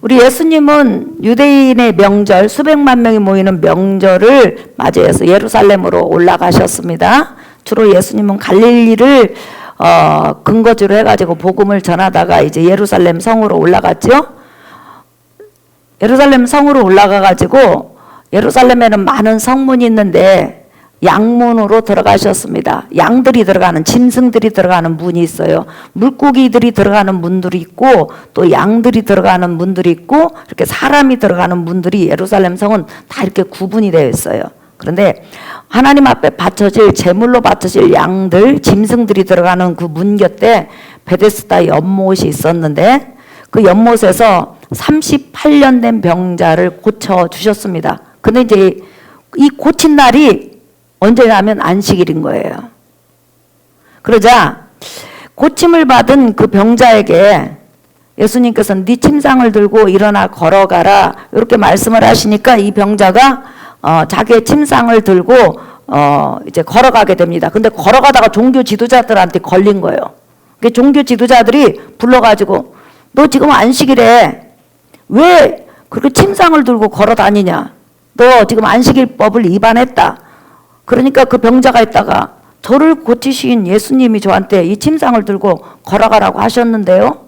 우리 예수님은 유대인의 명절, 수백만 명이 모이는 명절을 맞이해서 예루살렘으로 올라가셨습니다. 주로 예수님은 갈릴리를 근거지로 해가지고 복음을 전하다가 이제 예루살렘 성으로 올라갔죠. 예루살렘 성으로 올라가가지고 예루살렘에는 많은 성문이 있는데 양문으로 들어가셨습니다. 양들이 들어가는, 짐승들이 들어가는 문이 있어요. 물고기들이 들어가는 문들이 있고 또 양들이 들어가는 문들이 있고 이렇게 사람이 들어가는 문들이 예루살렘 성은 다 이렇게 구분이 되어 있어요. 그런데 하나님 앞에 바쳐질, 제물로 바쳐질 양들, 짐승들이 들어가는 그 문 곁에 베데스다 연못이 있었는데 그 연못에서 38년 된 병자를 고쳐주셨습니다. 근데 이제 이 고친 날이 언제냐면 안식일인 거예요. 그러자 고침을 받은 그 병자에게 예수님께서는 네 침상을 들고 일어나 걸어가라 이렇게 말씀을 하시니까 이 병자가 자기의 침상을 들고 이제 걸어가게 됩니다. 근데 걸어가다가 종교 지도자들한테 걸린 거예요. 종교 지도자들이 불러가지고 너 지금 안식일에 왜 그렇게 침상을 들고 걸어 다니냐? 너 지금 안식일법을 위반했다. 그러니까 그 병자가 있다가 저를 고치신 예수님이 저한테 이 침상을 들고 걸어가라고 하셨는데요.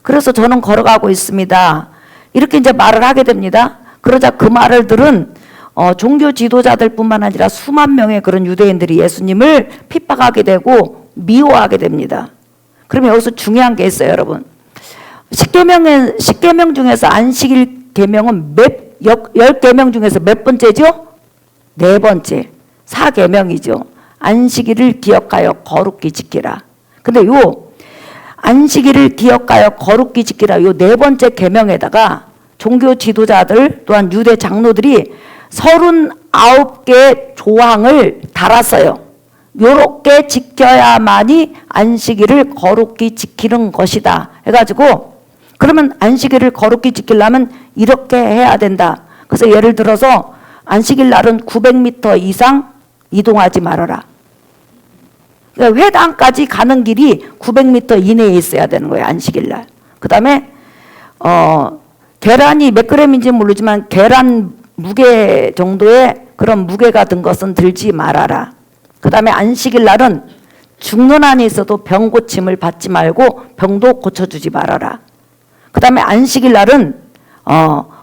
그래서 저는 걸어가고 있습니다. 이렇게 이제 말을 하게 됩니다. 그러자 그 말을 들은 종교 지도자들 뿐만 아니라 수만 명의 그런 유대인들이 예수님을 핍박하게 되고 미워하게 됩니다. 그러면 여기서 중요한 게 있어요, 여러분. 10계명 중에서 안식일 계명은 10계명 중에서 몇 번째죠? 4번째. 4계명이죠. 안식일을 기억하여 거룩히 지키라. 근데 요 안식일을 기억하여 거룩히 지키라 요 4번째 계명에다가 종교 지도자들 또한 유대 장로들이 39개 조항을 달았어요. 요렇게 지켜야만이 안식일을 거룩히 지키는 것이다 해가지고 그러면 안식일을 거룩히 지키려면 이렇게 해야 된다. 그래서 예를 들어서 안식일 날은 900m 이상 이동하지 말아라. 그러니까 회당까지 가는 길이 900m 이내에 있어야 되는 거예요. 안식일 날. 그 다음에 계란이 몇 그램인지 모르지만 계란 무게 정도의 그런 무게가 든 것은 들지 말아라. 그 다음에 안식일 날은 죽는 한이 있어도 병 고침을 받지 말고 병도 고쳐주지 말아라. 그 다음에 안식일 날은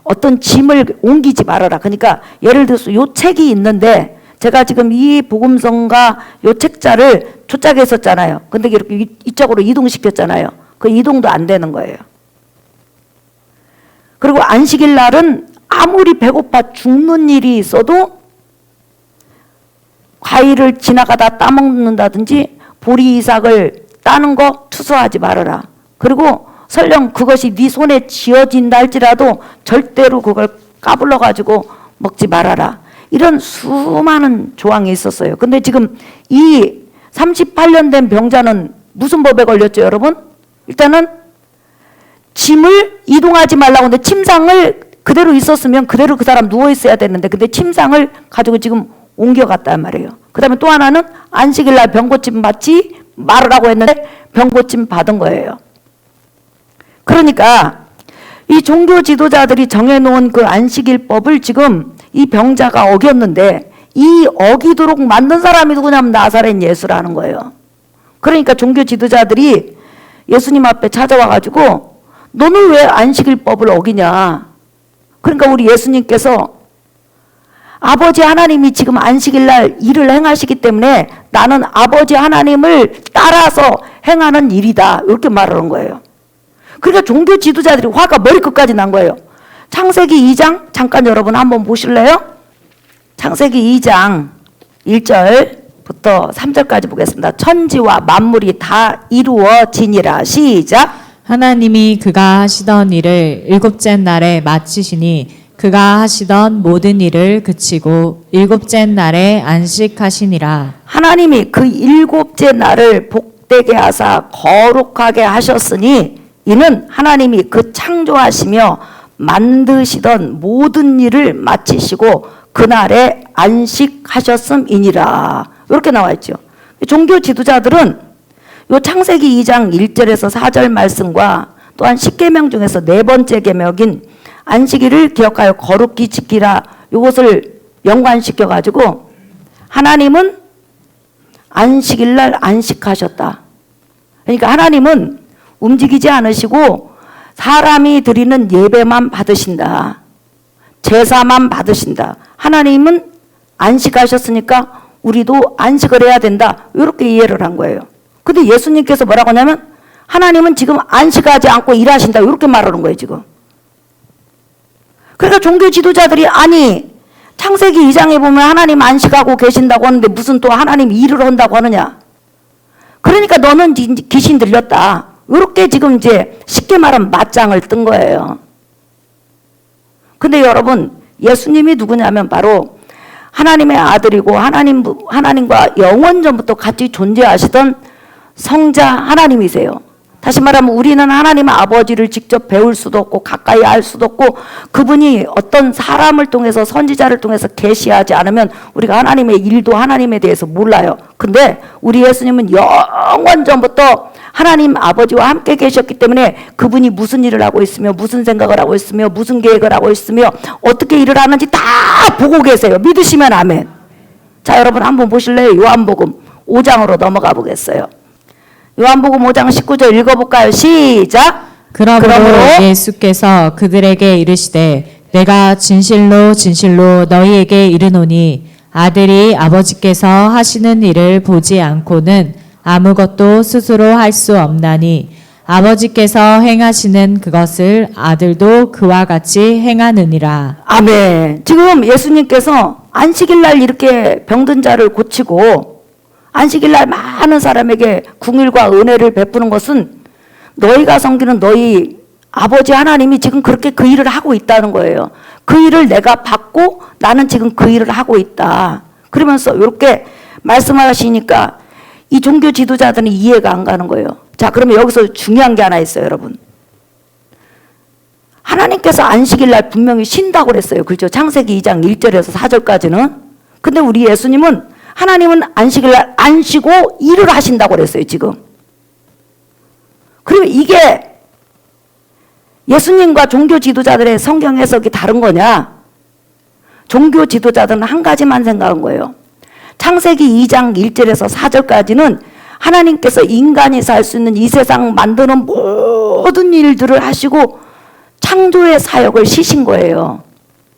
어떤 짐을 옮기지 말아라. 그러니까 예를 들어서 요 책이 있는데 제가 지금 이 복음성가 요 책자를 초짝에 있었잖아요. 근데 이렇게 이쪽으로 이동시켰잖아요. 그 이동도 안 되는 거예요. 그리고 안식일 날은 아무리 배고파 죽는 일이 있어도 과일을 지나가다 따먹는다든지 보리이삭을 따는 거 투서하지 말아라. 그리고 설령 그것이 네 손에 쥐어진다 할지라도 절대로 그걸 까불러 가지고 먹지 말아라. 이런 수많은 조항이 있었어요. 근데 지금 이 38년 된 병자는 무슨 법에 걸렸죠, 여러분? 일단은 짐을 이동하지 말라고 하는데 침상을 그대로 있었으면 그대로 그 사람 누워 있어야 되는데 근데 침상을 가지고 지금 옮겨갔단 말이에요. 그 다음에 또 하나는 안식일 날 병고침 받지 말으라고 했는데 병고침 받은 거예요. 그러니까 이 종교 지도자들이 정해놓은 그 안식일법을 지금 이 병자가 어겼는데 이 어기도록 만든 사람이 누구냐면 나사렛 예수라는 거예요. 그러니까 종교 지도자들이 예수님 앞에 찾아와가지고 너는 왜 안식일법을 어기냐. 그러니까 우리 예수님께서 아버지 하나님이 지금 안식일날 일을 행하시기 때문에 나는 아버지 하나님을 따라서 행하는 일이다. 이렇게 말하는 거예요. 그러니까 종교 지도자들이 화가 머리끝까지 난 거예요. 창세기 2장 잠깐 여러분 한번 보실래요? 창세기 2장 1절부터 3절까지 보겠습니다. 천지와 만물이 다 이루어지니라. 시작. 하나님이 그가 하시던 일을 일곱째 날에 마치시니 그가 하시던 모든 일을 그치고 일곱째 날에 안식하시니라. 하나님이 그 일곱째 날을 복되게 하사 거룩하게 하셨으니 이는 하나님이 그 창조하시며 만드시던 모든 일을 마치시고 그날에 안식하셨음이니라. 이렇게 나와 있죠. 종교 지도자들은 요 창세기 2장 1절에서 4절 말씀과 또한 10계명 중에서 4번째 계명인 안식일을 기억하여 거룩히 지키라, 이것을 연관시켜 가지고 하나님은 안식일날 안식하셨다. 그러니까 하나님은 움직이지 않으시고 사람이 드리는 예배만 받으신다. 제사만 받으신다. 하나님은 안식하셨으니까 우리도 안식을 해야 된다. 이렇게 이해를 한 거예요. 근데 예수님께서 뭐라고 하냐면 하나님은 지금 안식하지 않고 일하신다. 이렇게 말하는 거예요, 지금. 그러니까 종교 지도자들이 아니 창세기 2장에 보면 하나님 안식하고 계신다고 하는데 무슨 또 하나님 일을 한다고 하느냐. 그러니까 너는 귀신 들렸다. 이렇게 지금 이제 쉽게 말하면 맞짱을 뜬 거예요. 근데 여러분, 예수님이 누구냐면 바로 하나님의 아들이고 하나님과 영원전부터 같이 존재하시던 성자 하나님이세요. 다시 말하면 우리는 하나님 아버지를 직접 배울 수도 없고 가까이 알 수도 없고 그분이 어떤 사람을 통해서 선지자를 통해서 계시하지 않으면 우리가 하나님의 일도 하나님에 대해서 몰라요. 근데 우리 예수님은 영원전부터 하나님 아버지와 함께 계셨기 때문에 그분이 무슨 일을 하고 있으며 무슨 생각을 하고 있으며 무슨 계획을 하고 있으며 어떻게 일을 하는지 다 보고 계세요. 믿으시면 아멘. 자, 여러분 한번 보실래요? 요한복음 5장으로 넘어가 보겠어요. 요한복음 5장 19절 읽어볼까요? 시작. 그러므로 예수께서 그들에게 이르시되 내가 진실로 진실로 너희에게 이르노니 아들이 아버지께서 하시는 일을 보지 않고는 아무것도 스스로 할 수 없나니 아버지께서 행하시는 그것을 아들도 그와 같이 행하느니라. 아멘. 지금 예수님께서 안식일날 이렇게 병든 자를 고치고 안식일날 많은 사람에게 궁일과 은혜를 베푸는 것은 너희가 섬기는 너희 아버지 하나님이 지금 그렇게 그 일을 하고 있다는 거예요. 그 일을 내가 받고 나는 지금 그 일을 하고 있다. 그러면서 이렇게 말씀하시니까 이 종교 지도자들은 이해가 안 가는 거예요. 자, 그러면 여기서 중요한 게 하나 있어요, 여러분. 하나님께서 안식일날 분명히 쉰다고 그랬어요. 그렇죠? 창세기 2장 1절에서 4절까지는. 근데 우리 예수님은 하나님은 안식일날 안 쉬고 일을 하신다고 그랬어요, 지금. 그러면 이게 예수님과 종교 지도자들의 성경 해석이 다른 거냐? 종교 지도자들은 한 가지만 생각한 거예요. 창세기 2장 1절에서 4절까지는 하나님께서 인간이 살 수 있는 이 세상 만드는 모든 일들을 하시고 창조의 사역을 쉬신 거예요.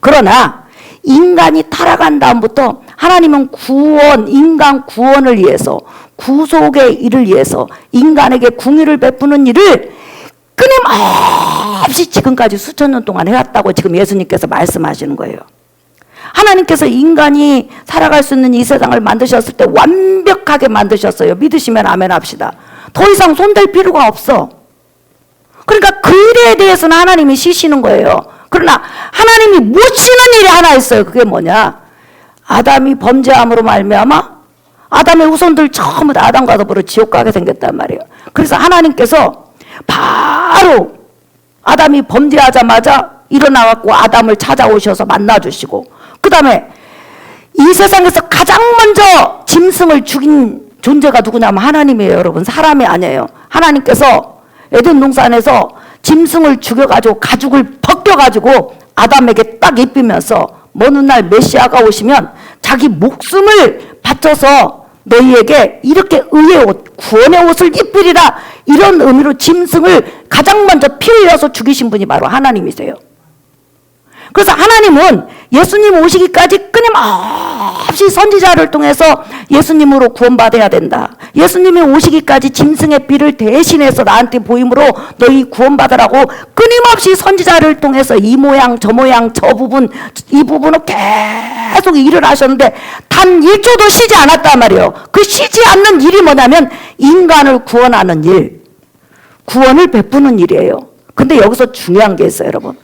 그러나 인간이 타락한 다음부터 하나님은 인간 구원을 위해서, 구속의 일을 위해서 인간에게 궁유를 베푸는 일을 끊임없이 지금까지 수천 년 동안 해왔다고 지금 예수님께서 말씀하시는 거예요. 하나님께서 인간이 살아갈 수 있는 이 세상을 만드셨을 때 완벽하게 만드셨어요. 믿으시면 아멘 합시다. 더 이상 손댈 필요가 없어. 그러니까 그 일에 대해서는 하나님이 쉬시는 거예요. 그러나 하나님이 못 쉬는 일이 하나 있어요. 그게 뭐냐? 아담이 범죄함으로 말미암아 아담의 후손들 전부 다 아담과 더불어 지옥 가게 생겼단 말이에요. 그래서 하나님께서 바로 아담이 범죄하자마자 일어나갖고 아담을 찾아오셔서 만나주시고 그 다음에 이 세상에서 가장 먼저 짐승을 죽인 존재가 누구냐면 하나님이에요. 여러분, 사람이 아니에요. 하나님께서 에덴 동산에서 짐승을 죽여가지고 가죽을 벗겨가지고 아담에게 딱 입히면서 먼 훗날 메시아가 오시면 자기 목숨을 바쳐서 너희에게 이렇게 의의 옷, 구원의 옷을 입히리라, 이런 의미로 짐승을 가장 먼저 피 흘려서 죽이신 분이 바로 하나님이세요. 그래서 하나님은 예수님 오시기까지 끊임없이 선지자를 통해서 예수님으로 구원받아야 된다. 예수님이 오시기까지 짐승의 피를 대신해서 나한테 보임으로 너희 구원받으라고 끊임없이 선지자를 통해서 이 모양 저 모양 저 부분 이 부분을 계속 일을 하셨는데 단 1초도 쉬지 않았단 말이에요. 그 쉬지 않는 일이 뭐냐면 인간을 구원하는 일, 구원을 베푸는 일이에요. 근데 여기서 중요한 게 있어요, 여러분.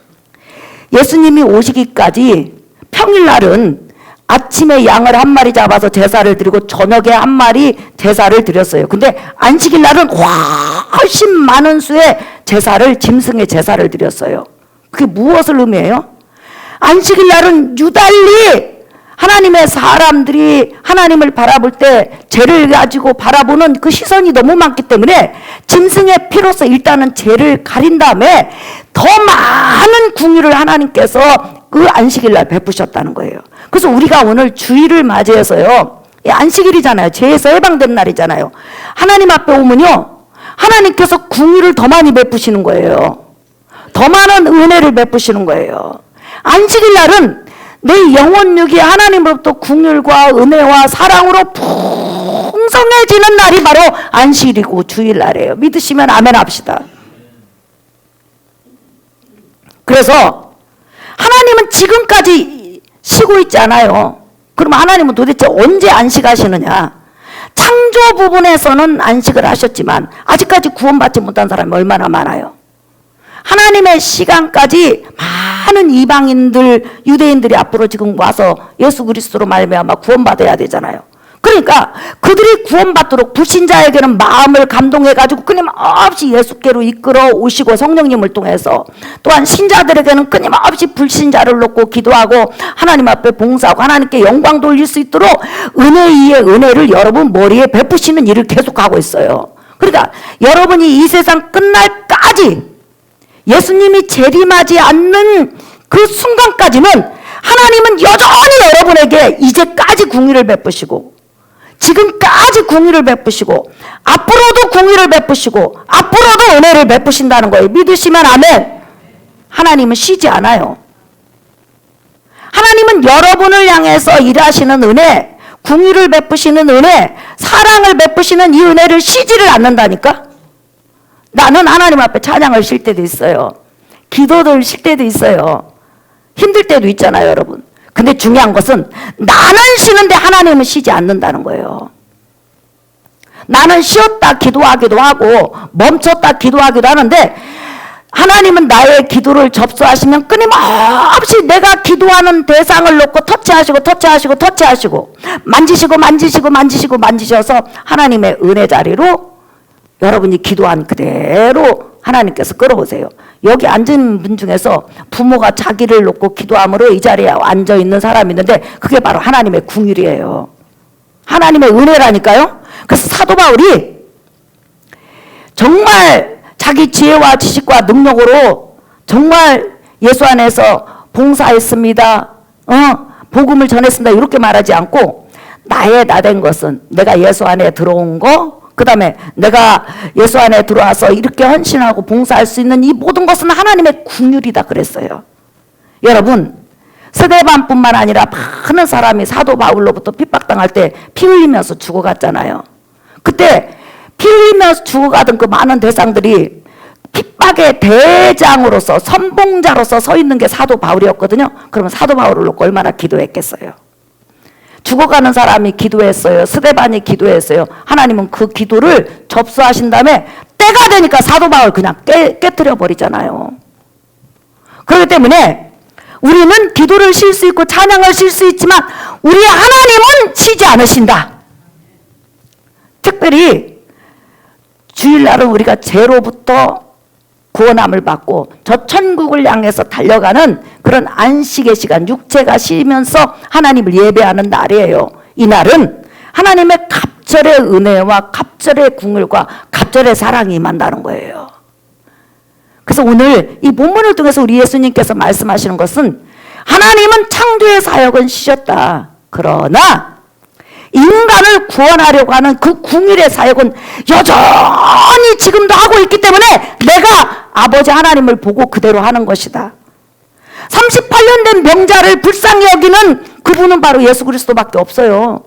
예수님이 오시기까지 평일날은 아침에 양을 한 마리 잡아서 제사를 드리고 저녁에 한 마리 제사를 드렸어요. 근데 안식일날은 훨씬 많은 수의 제사를, 짐승의 제사를 드렸어요. 그게 무엇을 의미해요? 안식일날은 유달리 하나님의 사람들이 하나님을 바라볼 때 죄를 가지고 바라보는 그 시선이 너무 많기 때문에 짐승의 피로서 일단은 죄를 가린 다음에 더 많은 궁유를 하나님께서 그 안식일 날 베푸셨다는 거예요. 그래서 우리가 오늘 주일을 맞이해서요, 안식일이잖아요. 죄에서 해방된 날이잖아요. 하나님 앞에 오면요, 하나님께서 궁유를 더 많이 베푸시는 거예요. 더 많은 은혜를 베푸시는 거예요. 안식일 날은 내 영혼육이 하나님으로부터 궁율과 은혜와 사랑으로 풍성해지는 날이 바로 안식일이고 주일날이에요. 믿으시면 아멘 합시다. 그래서 하나님은 지금까지 쉬고 있지 않아요. 그럼 하나님은 도대체 언제 안식하시느냐? 창조 부분에서는 안식을 하셨지만 아직까지 구원받지 못한 사람이 얼마나 많아요. 하나님의 시간까지 많은 이방인들, 유대인들이 앞으로 지금 와서 예수 그리스도로 말미암아 구원받아야 되잖아요. 그러니까 그들이 구원받도록 불신자에게는 마음을 감동해가지고 끊임없이 예수께로 이끌어 오시고 성령님을 통해서, 또한 신자들에게는 끊임없이 불신자를 놓고 기도하고 하나님 앞에 봉사하고 하나님께 영광 돌릴 수 있도록 은혜 위에 은혜를 여러분 머리에 베푸시는 일을 계속하고 있어요. 그러니까 여러분이 이 세상 끝날까지 예수님이 재림하지 않는 그 순간까지는 하나님은 여전히 여러분에게 이제까지 궁유를 베푸시고, 지금까지 궁유를 베푸시고, 앞으로도 궁유를 베푸시고, 앞으로도 은혜를 베푸신다는 거예요. 믿으시면 아멘. 하나님은 쉬지 않아요. 하나님은 여러분을 향해서 일하시는 은혜, 궁유를 베푸시는 은혜, 사랑을 베푸시는 이 은혜를 쉬지를 않는다니까. 나는 하나님 앞에 찬양을 쉴 때도 있어요. 기도를 쉴 때도 있어요. 힘들 때도 있잖아요, 여러분. 근데 중요한 것은 나는 쉬는데 하나님은 쉬지 않는다는 거예요. 나는 쉬었다 기도하기도 하고 멈췄다 기도하기도 하는데 하나님은 나의 기도를 접수하시면 끊임없이 내가 기도하는 대상을 놓고 터치하시고 만지셔서 하나님의 은혜 자리로 여러분이 기도한 그대로 하나님께서 끌어오세요. 여기 앉은 분 중에서 부모가 자기를 놓고 기도함으로 이 자리에 앉아 있는 사람이 있는데 그게 바로 하나님의 궁율이에요. 하나님의 은혜라니까요. 그래서 사도 바울이 정말 자기 지혜와 지식과 능력으로 정말 예수 안에서 봉사했습니다. 복음을 전했습니다. 이렇게 말하지 않고 나의 나된 것은 내가 예수 안에 들어온 거, 그 다음에 내가 예수 안에 들어와서 이렇게 헌신하고 봉사할 수 있는 이 모든 것은 하나님의 긍휼이다 그랬어요. 여러분, 스데반뿐만 아니라 많은 사람이 사도 바울로부터 핍박당할 때 피 흘리면서 죽어갔잖아요. 그때 피 흘리면서 죽어가던 그 많은 대상들이 핍박의 대장으로서 선봉자로서 서 있는 게 사도 바울이었거든요. 그러면 사도 바울을 놓고 얼마나 기도했겠어요. 죽어가는 사람이 기도했어요. 스데반이 기도했어요. 하나님은 그 기도를 접수하신 다음에 때가 되니까 사도 바울 그냥 깨트려 버리잖아요. 그렇기 때문에 우리는 기도를 쉴 수 있고 찬양을 쉴 수 있지만 우리의 하나님은 쉬지 않으신다. 특별히 주일날은 우리가 죄로부터 구원함을 받고 저 천국을 향해서 달려가는 그런 안식의 시간, 육체가 쉬면서 하나님을 예배하는 날이에요. 이 날은 하나님의 갑절의 은혜와 갑절의 궁율과 갑절의 사랑이 임한다는 거예요. 그래서 오늘 이 본문을 통해서 우리 예수님께서 말씀하시는 것은 하나님은 창조의 사역은 쉬셨다. 그러나 인간을 구원하려고 하는 그 궁율의 사역은 여전히 지금도 하고 있기 때문에 내가 아버지 하나님을 보고 그대로 하는 것이다. 38년 된 병자를 불쌍히 여기는 그분은 바로 예수 그리스도밖에 없어요.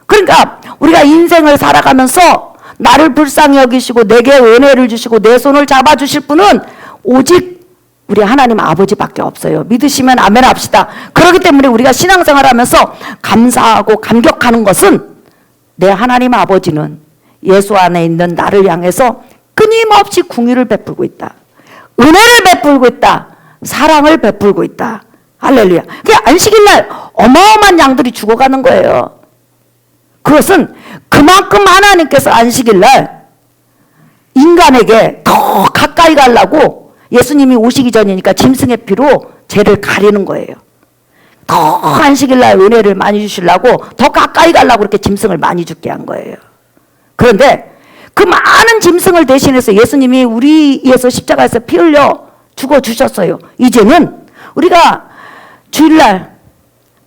그러니까 우리가 인생을 살아가면서 나를 불쌍히 여기시고 내게 은혜를 주시고 내 손을 잡아주실 분은 오직 우리 하나님 아버지밖에 없어요. 믿으시면 아멘 합시다. 그렇기 때문에 우리가 신앙생활하면서 감사하고 감격하는 것은 내 하나님 아버지는 예수 안에 있는 나를 향해서 끊임없이 궁유를 베풀고 있다. 은혜를 베풀고 있다. 사랑을 베풀고 있다. 할렐루야. 그 안식일 날 어마어마한 양들이 죽어가는 거예요. 그것은 그만큼 하나님께서 안식일 날 인간에게 더 가까이 가려고 예수님이 오시기 전이니까 짐승의 피로 죄를 가리는 거예요. 더 안식일 날 은혜를 많이 주시려고 더 가까이 가려고 그렇게 짐승을 많이 죽게 한 거예요. 그런데 그 많은 짐승을 대신해서 예수님이 우리 위해서 십자가에서 피 흘려 죽어 주셨어요. 이제는 우리가 주일날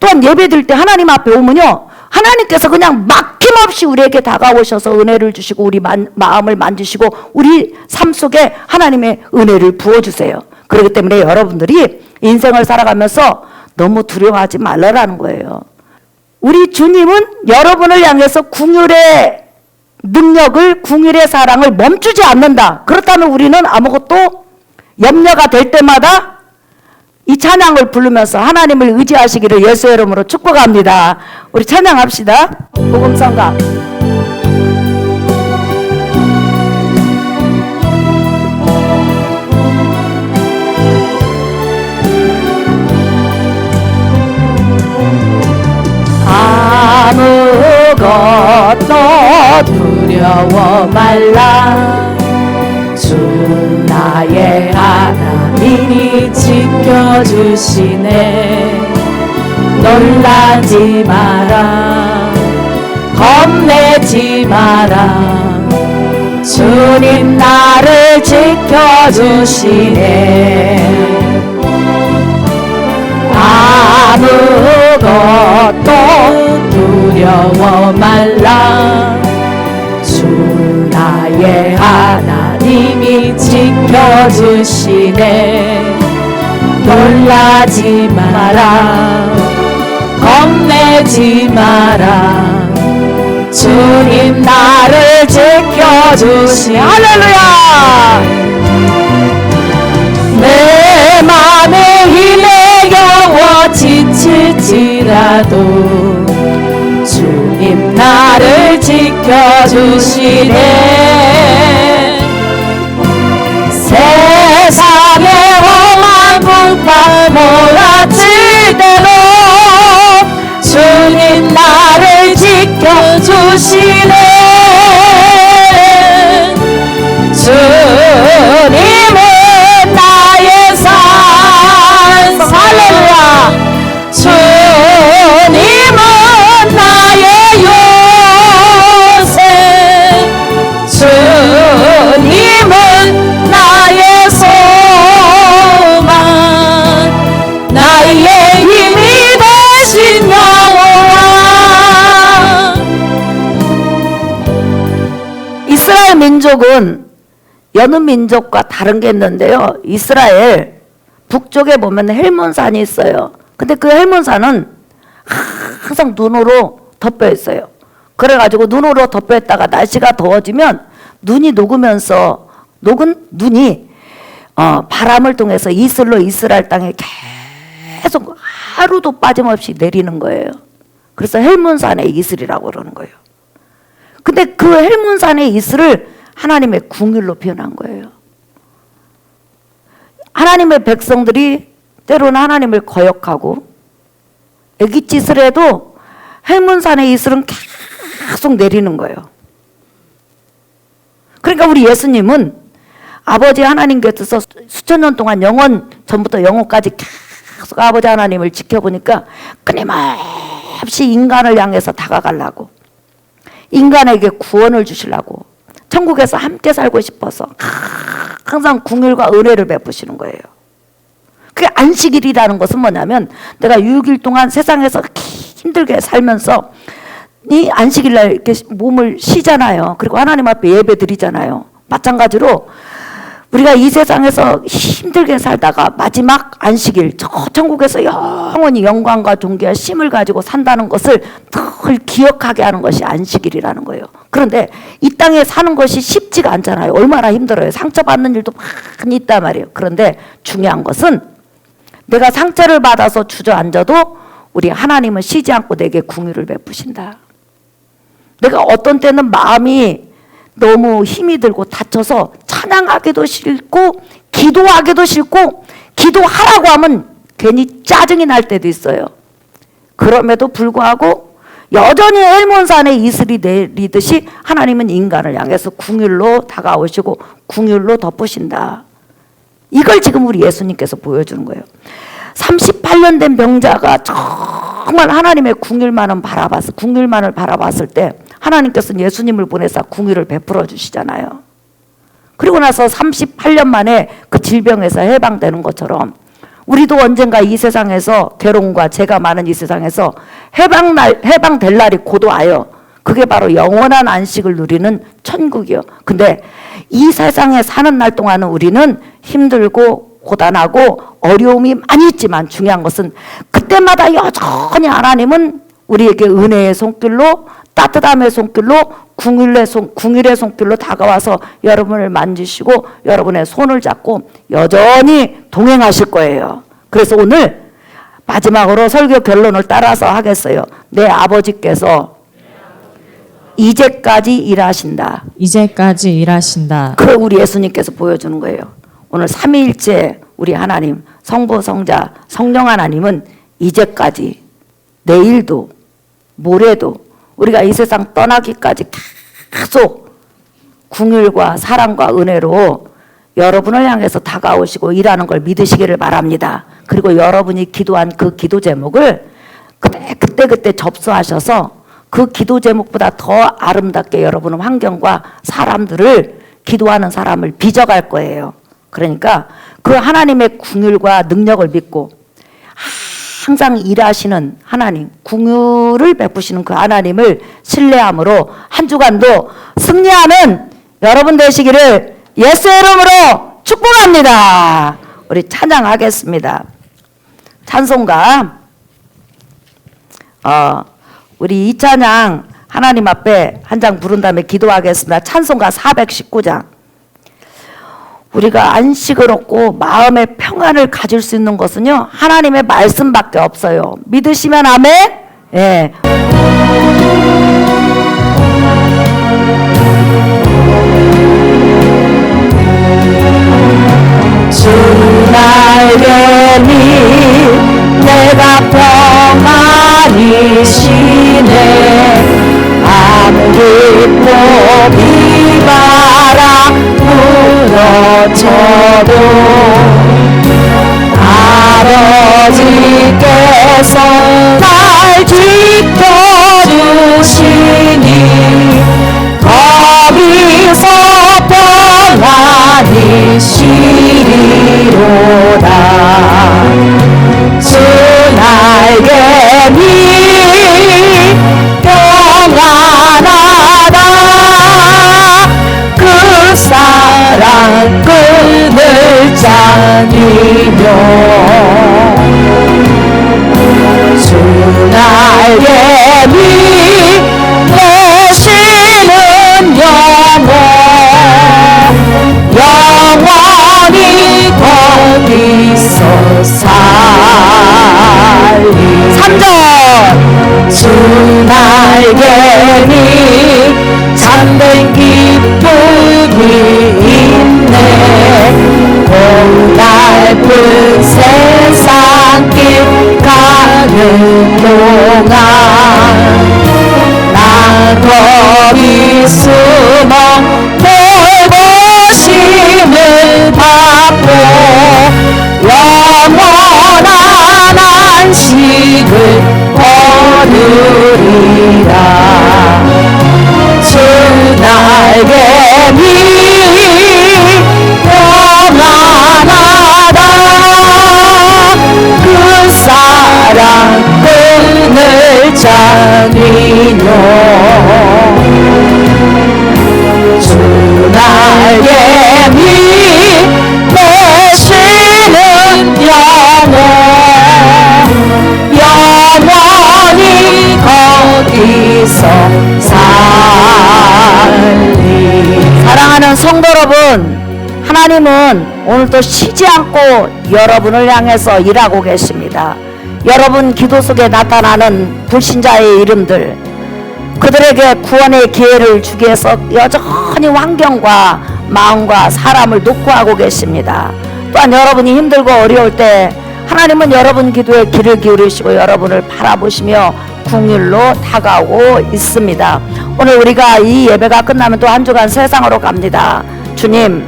또한 예배드릴 때 하나님 앞에 오면요, 하나님께서 그냥 막힘없이 우리에게 다가오셔서 은혜를 주시고 우리 마음을 만지시고 우리 삶 속에 하나님의 은혜를 부어주세요. 그렇기 때문에 여러분들이 인생을 살아가면서 너무 두려워하지 말라라는 거예요. 우리 주님은 여러분을 향해서 궁율의 능력을, 궁율의 사랑을 멈추지 않는다. 그렇다면 우리는 아무것도 염려가 될 때마다 이 찬양을 부르면서 하나님을 의지하시기를 예수의 이름으로 축복합니다. 우리 찬양합시다. 복음성가. 아무것도 두려워 말라. 주 나의 하나님이 지켜주시네. 놀라지 마라, 겁내지 마라. 주님 나를 지켜주시네. 아무것도 두려워 말라. 주 나의 하나님이 지켜주시네. 놀라지 마라, 겁내지 마라. 주님 나를 지켜주시네. 할렐루야. 내 맘에 힘에 겨워 지칠지라도 주님 나를 지켜주시네. 세상에 험한 풍파 몰아칠 때도 주님 나를 지켜주시네. 주님은 나의 산. 할렐루야. 주님은 나의 요새. 주님은 나의 소망. 나의 힘이 되신 여호와. 이스라엘 민족은 여느 민족과 다른 게 있는데요. 이스라엘 북쪽에 보면 헬몬산이 있어요. 근데 그 헬몬산은 항상 눈으로 덮여 있어요. 그래가지고 눈으로 덮여 있다가 날씨가 더워지면 눈이 녹으면서 녹은 눈이 바람을 통해서 이슬로 이스라엘 땅에 계속 하루도 빠짐없이 내리는 거예요. 그래서 헬몬산의 이슬이라고 그러는 거예요. 근데 그 헬몬산의 이슬을 하나님의 궁율로 표현한 거예요. 하나님의 백성들이 때로는 하나님을 거역하고 애깃짓을 해도 헬몬산의 이슬은 계속 내리는 거예요. 그러니까 우리 예수님은 아버지 하나님께서 수천 년 동안 영원 전부터 영원까지 계속 아버지 하나님을 지켜보니까 끊임없이 인간을 향해서 다가가려고, 인간에게 구원을 주시려고, 천국에서 함께 살고 싶어서 항상 궁율과 은혜를 베푸시는 거예요. 그게 안식일이라는 것은 뭐냐면 내가 6일 동안 세상에서 힘들게 살면서 이 안식일날 이렇게 몸을 쉬잖아요. 그리고 하나님 앞에 예배 드리잖아요. 마찬가지로 우리가 이 세상에서 힘들게 살다가 마지막 안식일 저 천국에서 영원히 영광과 존귀와 쉼을 가지고 산다는 것을 늘 기억하게 하는 것이 안식일이라는 거예요. 그런데 이 땅에 사는 것이 쉽지가 않잖아요. 얼마나 힘들어요. 상처받는 일도 많이 있단 말이에요. 그런데 중요한 것은 내가 상처를 받아서 주저앉아도 우리 하나님은 쉬지 않고 내게 궁유를 베푸신다. 내가 어떤 때는 마음이 너무 힘이 들고 다쳐서 찬양하기도 싫고 기도하기도 싫고 기도하라고 하면 괜히 짜증이 날 때도 있어요. 그럼에도 불구하고 여전히 헬몬산에 이슬이 내리듯이 하나님은 인간을 향해서 궁율로 다가오시고 궁율로 덮으신다. 이걸 지금 우리 예수님께서 보여주는 거예요. 38년 된 병자가 정말 하나님의 궁일만을 바라봤을 때 하나님께서는 예수님을 보내사 궁일을 베풀어 주시잖아요. 그리고 나서 38년 만에 그 질병에서 해방되는 것처럼 우리도 언젠가 이 세상에서 괴로움과 죄가 많은 이 세상에서 해방될 날이 곧 와요. 그게 바로 영원한 안식을 누리는 천국이요. 근데 이 세상에 사는 날 동안은 우리는 힘들고 고단하고 어려움이 많이 있지만 중요한 것은 그때마다 여전히 하나님은 우리에게 은혜의 손길로 따뜻함의 손길로 궁일의 손길로 다가와서 여러분을 만지시고 여러분의 손을 잡고 여전히 동행하실 거예요. 그래서 오늘 마지막으로 설교 결론을 따라서 하겠어요. 내 아버지께서 이제까지 일하신다. 이제까지 일하신다. 그 우리 예수님께서 보여주는 거예요. 오늘 삼위일체 우리 하나님 성부 성자 성령 하나님은 이제까지 내일도 모레도 우리가 이 세상 떠나기까지 계속 궁율과 사랑과 은혜로 여러분을 향해서 다가오시고 일하는 걸 믿으시기를 바랍니다. 그리고 여러분이 기도한 그 기도 제목을 그때 접수하셔서 그 기도 제목보다 더 아름답게 여러분은 환경과 사람들을 기도하는 사람을 빚어갈 거예요. 그러니까 그 하나님의 궁율과 능력을 믿고 항상 일하시는 하나님, 궁율을 베푸시는 그 하나님을 신뢰함으로 한 주간도 승리하는 여러분 되시기를 예수의 이름으로 축복합니다. 우리 찬양하겠습니다. 찬송가 우리 이 찬양 하나님 앞에 한 장 부른 다음에 기도하겠습니다. 찬송가 419장. 우리가 안식을 얻고 마음의 평안을 가질 수 있는 것은요 하나님의 말씀밖에 없어요. 믿으시면 아멘. 예. 주 날개니 내가 평안히 쉬네. 암기포 비바라 무너져도 아버지께서 날 지켜주시니 거기서 평안히 쉬리로다. 주 날개니 평안하다. 그 사랑 끈을 짜니며 주 날개니 내쉬는 영혼 영원히 거기서 살리. 3절 주 날개니 잠든 기쁨이 있네. 고달픈 세상길 가는 동안 나 거기 숨어 돌보심을 받고 영원한 안식을 얻으리라. 주 날개니 평안하다. 그 사랑 끈을 짜니며 주 날개니 내쉬는 영혼 영원히 거기서 살리. 사랑하는 성도 여러분, 하나님은 오늘도 쉬지 않고 여러분을 향해서 일하고 계십니다. 여러분 기도 속에 나타나는 불신자의 이름들, 그들에게 구원의 기회를 주기 위해서 여전히 환경과 마음과 사람을 녹구하고 계십니다. 또한 여러분이 힘들고 어려울 때 하나님은 여러분 기도에 귀를 기울이시고 여러분을 바라보시며 궁율로 다가오고 있습니다. 오늘 우리가 이 예배가 끝나면 또 한 주간 세상으로 갑니다. 주님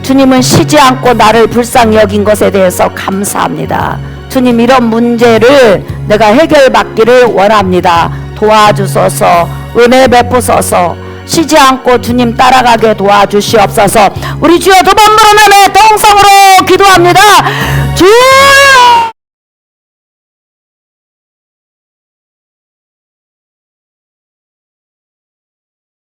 주님은 쉬지 않고 나를 불쌍히 여긴 것에 대해서 감사합니다. 주님, 이런 문제를 내가 해결받기를 원합니다. 도와주소서, 은혜 베푸소서, 쉬지 않고 주님 따라가게 도와주시옵소서. 우리 주여 두 번 부르는 내 동성으로 기도합니다. 주